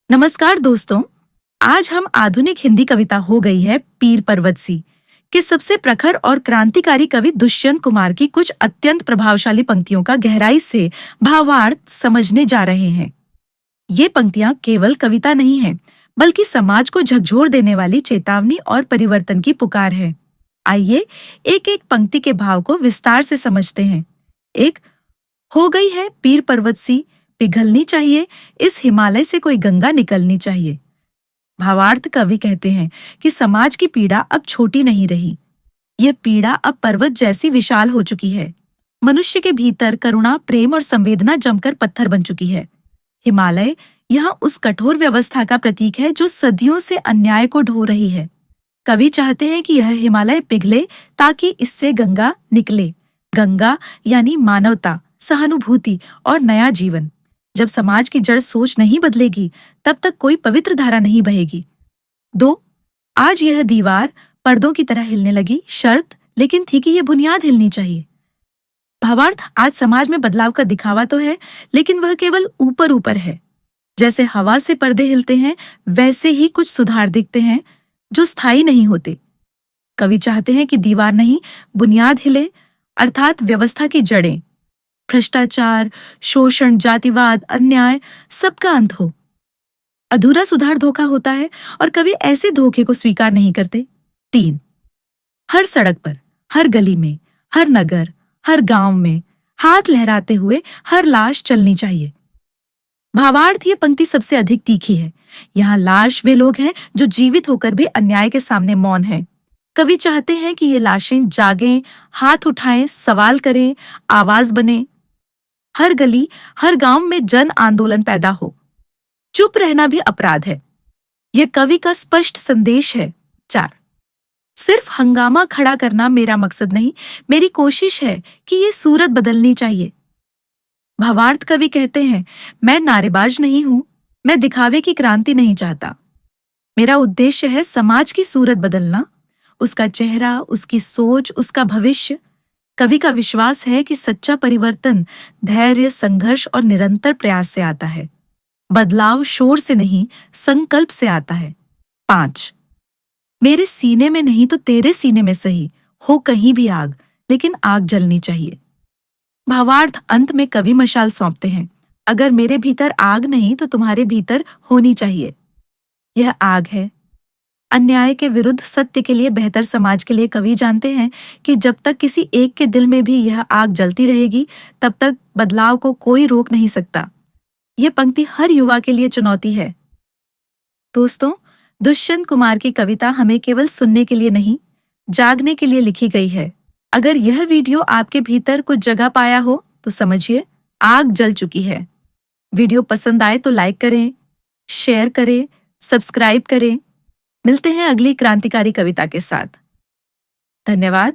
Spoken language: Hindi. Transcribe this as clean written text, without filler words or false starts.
नमस्कार दोस्तों। आज हम आधुनिक हिंदी कविता हो गई है पीर पर्वत सी के सबसे प्रखर और क्रांतिकारी कवि दुष्यंत कुमार की कुछ अत्यंत प्रभावशाली पंक्तियों का गहराई से भावार्थ समझने जा रहे हैं। ये पंक्तियां केवल कविता नहीं है, बल्कि समाज को झकझोर देने वाली चेतावनी और परिवर्तन की पुकार है। आइए एक एक पंक्ति के भाव को विस्तार से समझते हैं। एक, हो गई है पीर पर्वत सी, पिघलनी चाहिए, इस हिमालय से कोई गंगा निकलनी चाहिए। भावार्थ कवि कहते हैं कि समाज की पीड़ा अब छोटी नहीं रही। ये पीड़ा अब पर्वत जैसी विशाल हो चुकी है। मनुष्य के भीतर करुणा, प्रेम और संवेदना जमकर पत्थर बन चुकी है। हिमालय यहाँ उस कठोर व्यवस्था का प्रतीक है जो सदियों से अन्याय को ढो रही है। कवि चाहते हैं कि यह हिमालय पिघले ताकि इससे गंगा निकले। गंगा यानी मानवता, सहानुभूति और नया जीवन। जब समाज की जड़ सोच नहीं बदलेगी, तब तक कोई पवित्र धारा नहीं बहेगी। 2, आज यह दीवार पर्दों की तरह हिलने लगी, शर्त लेकिन थी कि यह बुनियाद हिलनी चाहिए। भावार्थ, आज समाज में बदलाव का दिखावा तो है, लेकिन वह केवल ऊपर ऊपर है। जैसे हवा से पर्दे हिलते हैं, वैसे ही कुछ सुधार दिखते हैं जो स्थायी नहीं होते। कवि चाहते हैं कि दीवार नहीं, बुनियाद हिले, अर्थात व्यवस्था की जड़ें। भ्रष्टाचार, शोषण, जातिवाद, अन्याय, सबका अंत हो। अधूरा सुधार धोखा होता है और कवि ऐसे धोखे को स्वीकार नहीं करते। 3, हर सड़क पर, हर गली में, हर नगर, हर गांव में हाथ लहराते हुए हर लाश चलनी चाहिए। भावार्थ, ये पंक्ति सबसे अधिक तीखी है। यहाँ लाश वे लोग हैं जो जीवित होकर भी अन्याय के सामने मौन हैं। कवि चाहते हैं कि ये लाशें जागें, हाथ उठाएं, सवाल करें, आवाज बने। हर गली, हर गांव में जन आंदोलन पैदा हो। चुप रहना भी अपराध है। यह कवि का स्पष्ट संदेश है। 4, सिर्फ हंगामा खड़ा करना मेरा मकसद नहीं, मेरी कोशिश है कि ये सूरत बदलनी चाहिए। भावार्थ कवि कहते हैं, मैं नारेबाज नहीं हूं, मैं दिखावे की क्रांति नहीं चाहता। मेरा उद्देश्य है समाज की सूरत बदलना, उसका चेहरा, उसकी सोच, उसका भविष्य। कवि का विश्वास है कि सच्चा परिवर्तन धैर्य, संघर्ष और निरंतर प्रयास से आता है। बदलाव शोर से नहीं, संकल्प से आता है। 5, मेरे सीने में नहीं तो तेरे सीने में सही, हो कहीं भी आग, लेकिन आग जलनी चाहिए। भावार्थ, अंत में कवि मशाल सौंपते हैं, अगर मेरे भीतर आग नहीं तो तुम्हारे भीतर होनी चाहिए। यह आग है। अन्याय के विरुद्ध सत्य के लिए, बेहतर समाज के लिए कवि जानते हैं कि जब तक किसी एक के दिल में भी यह आग जलती रहेगी, तब तक बदलाव को कोई रोक नहीं सकता। ये पंक्ति हर युवा के लिए चुनौती है। दोस्तों, दुष्यंत कुमार की कविता हमें केवल सुनने के लिए नहीं, जागने के लिए लिखी गई है। अगर यह वीडियो आपके भीतर कुछ जगह पाया हो, तो समझिए आग जल चुकी है। वीडियो पसंद आए तो लाइक करें, शेयर करें, सब्सक्राइब करें। मिलते हैं अगली क्रांतिकारी कविता के साथ। धन्यवाद।